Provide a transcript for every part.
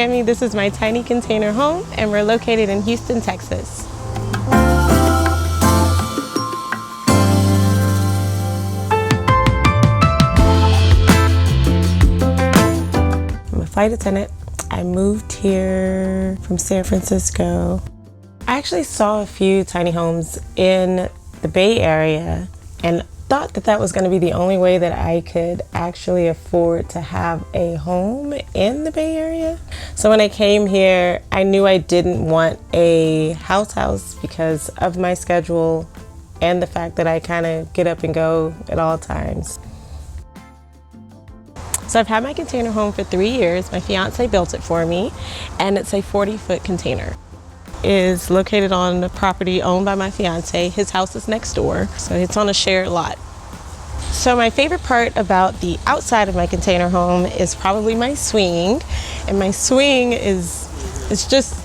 Sammy. This is my tiny container home, and we're located in Houston, Texas. I'm a flight attendant. I moved here from San Francisco. I actually saw a few tiny homes in the Bay Area and thought that that was going to be the only way that I could actually afford to have a home in the Bay Area. So when I came here, I knew I didn't want a house because of my schedule and the fact that I kind of get up and go at all times. So I've had my container home for 3 years. My fiance built it for me, and it's a 40-foot container. It is located on a property owned by my fiance. His house is next door, so it's on a shared lot. So my favorite part about the outside of my container home is probably my swing. And my swing is just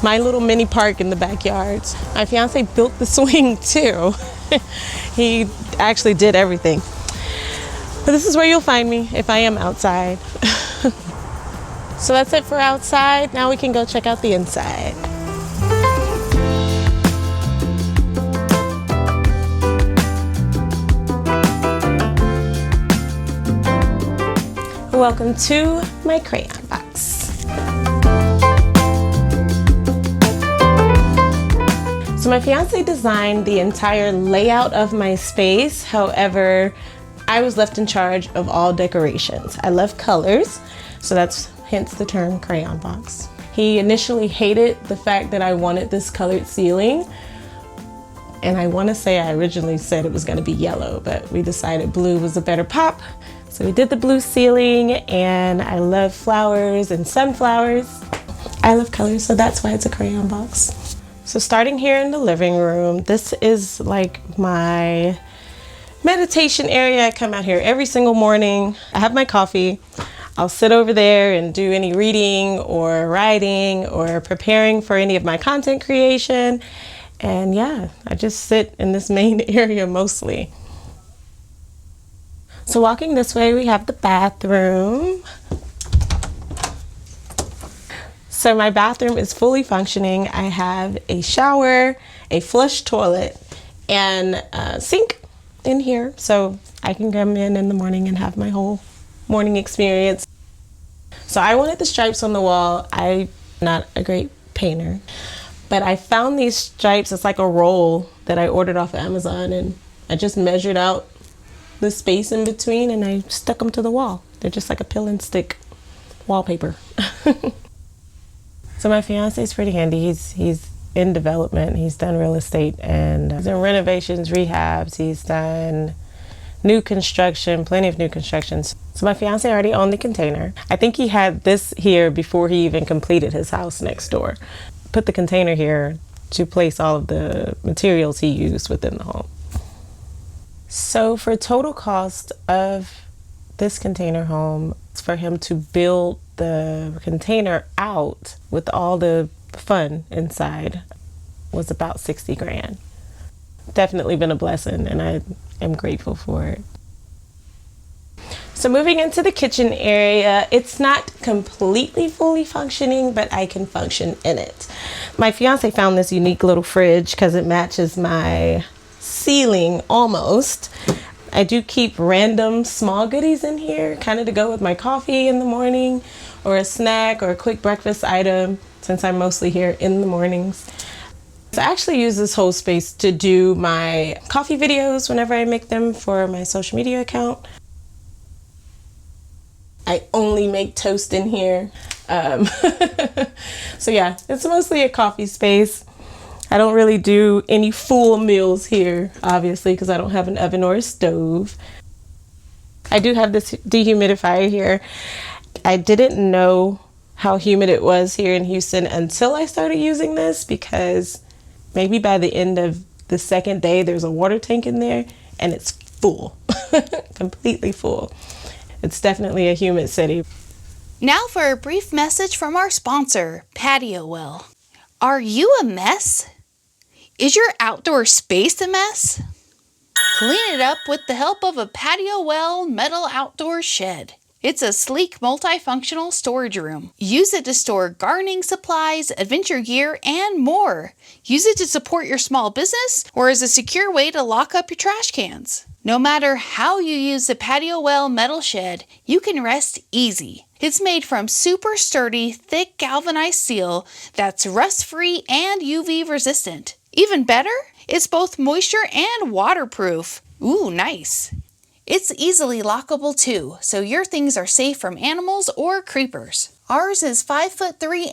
my little mini park in the backyard. My fiance built the swing too. He actually did everything. But this is where you'll find me if I am outside. So that's it for outside. Now we can go check out the inside. Welcome to my crayon box. So my fiance designed the entire layout of my space. However, I was left in charge of all decorations. I love colors, so that's hence the term crayon box. He initially hated the fact that I wanted this colored ceiling. And I want to say I originally said it was going to be yellow, but we decided blue was a better pop. So we did the blue ceiling, and I love flowers and sunflowers. I love colors, so that's why it's a crayon box. So starting here in the living room, this is like my meditation area. I come out here every single morning. I have my coffee. I'll sit over there and do any reading or writing or preparing for any of my content creation. And yeah, I just sit in this main area mostly. So walking this way, we have the bathroom. So my bathroom is fully functioning. I have a shower, a flush toilet, and a sink in here. So I can come in the morning and have my whole morning experience. So I wanted the stripes on the wall. I'm not a great painter, but I found these stripes. It's like a roll that I ordered off of Amazon, and I just measured out the space in between and I stuck them to the wall. They're just like a peel and stick wallpaper. So my fiance is pretty handy. He's in development. He's done real estate, and he's done renovations, rehabs. He's done new construction, plenty of new constructions. So my fiance already owned the container. I think he had this here before he even completed his house next door. Put the container here to place all of the materials he used within the home. So for total cost of this container home, it's for him to build the container out with all the fun inside, was about 60 grand. Definitely been a blessing, and I am grateful for it. So moving into the kitchen area, it's not completely fully functioning, but I can function in it. My fiance found this unique little fridge because it matches my ceiling almost. I do keep random small goodies in here, kind of to go with my coffee in the morning, or a snack or a quick breakfast item, since I'm mostly here in the mornings. So I actually use this whole space to do my coffee videos whenever I make them for my social media account. I only make toast in here. So yeah, it's mostly a coffee space. I don't really do any full meals here, obviously, because I don't have an oven or a stove. I do have this dehumidifier here. I didn't know how humid it was here in Houston until I started using this, because maybe by the end of the second day, there's a water tank in there and it's full, completely full. It's definitely a humid city. Now for a brief message from our sponsor, Patio Well. Are you a mess? Is your outdoor space a mess? Clean it up with the help of a Patio Well metal outdoor shed. It's a sleek, multifunctional storage room. Use it to store gardening supplies, adventure gear, and more. Use it to support your small business or as a secure way to lock up your trash cans. No matter how you use the Patio Well metal shed, you can rest easy. It's made from super sturdy, thick galvanized steel that's rust-free and UV resistant. Even better, it's both moisture and waterproof. Ooh, nice. It's easily lockable too, so your things are safe from animals or creepers. Ours is 5'3"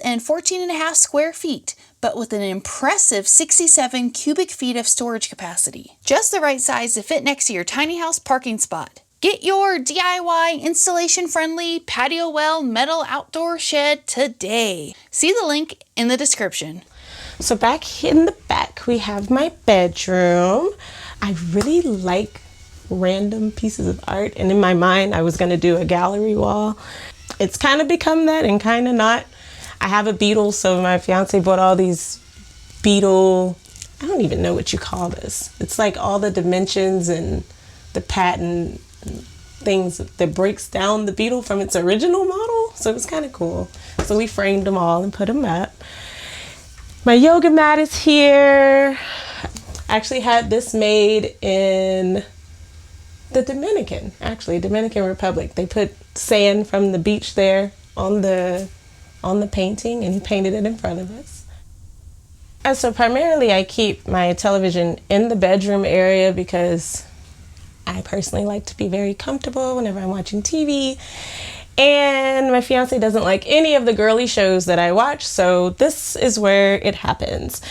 and 14.5 square feet, but with an impressive 67 cubic feet of storage capacity. Just the right size to fit next to your tiny house parking spot. Get your DIY installation-friendly Patio Well metal outdoor shed today. See the link in the description. So back in the back, we have my bedroom. I really like random pieces of art, and in my mind I was going to do a gallery wall. It's kind of become that and kind of not. I have a beetle, so my fiance bought all these beetle, I don't even know what you call this. It's like all the dimensions and the pattern things that breaks down the beetle from its original model, so it was kind of cool. So we framed them all and put them up. My yoga mat is here. I actually had this made in the Dominican Republic. They put sand from the beach there on the painting, and he painted it in front of us. And so primarily I keep my television in the bedroom area because I personally like to be very comfortable whenever I'm watching TV. And my fiance doesn't like any of the girly shows that I watch, so this is where it happens.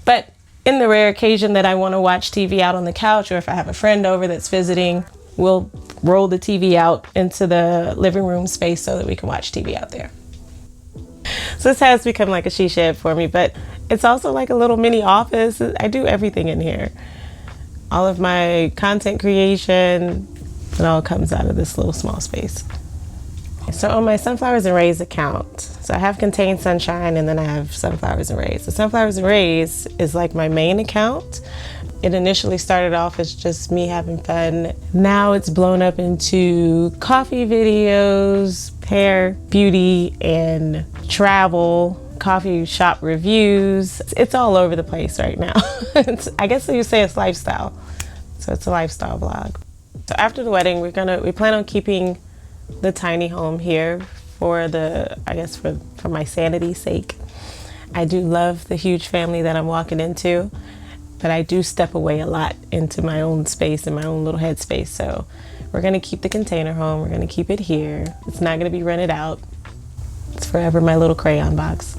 But in the rare occasion that I want to watch TV out on the couch, or if I have a friend over that's visiting, we'll roll the TV out into the living room space so that we can watch TV out there. So this has become like a she shed for me, but it's also like a little mini office. I do everything in here. All of my content creation, it all comes out of this little small space. So on my Sunflowers and Rays account, so I have Contained Sunshine and then I have Sunflowers and Rays. The Sunflowers and Rays is like my main account. It initially started off as just me having fun. Now it's blown up into coffee videos, hair, beauty, and travel, coffee shop reviews. It's all over the place right now. I guess you say it's lifestyle. So it's a lifestyle blog. So after the wedding, we plan on keeping the tiny home here for for my sanity's sake. I do love the huge family that I'm walking into, but I do step away a lot into my own space and my own little headspace. So we're gonna keep the container home. We're gonna keep it here. It's not gonna be rented out. It's forever my little crayon box.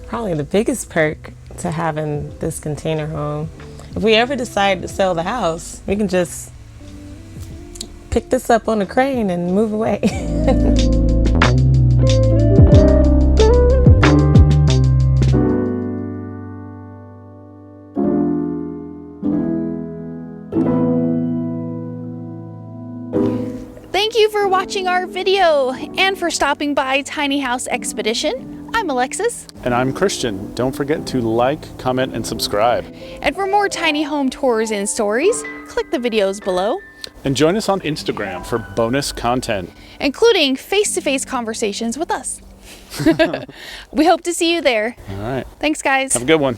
Probably the biggest perk to having this container home, if we ever decide to sell the house, we can just pick this up on a crane and move away. Thank you for watching our video and for stopping by Tiny House Expedition. I'm Alexis. And I'm Christian. Don't forget to like, comment, and subscribe. And for more tiny home tours and stories, click the videos below. And join us on Instagram for bonus content, including face-to-face conversations with us. We hope to see you there. All right. Thanks, guys. Have a good one.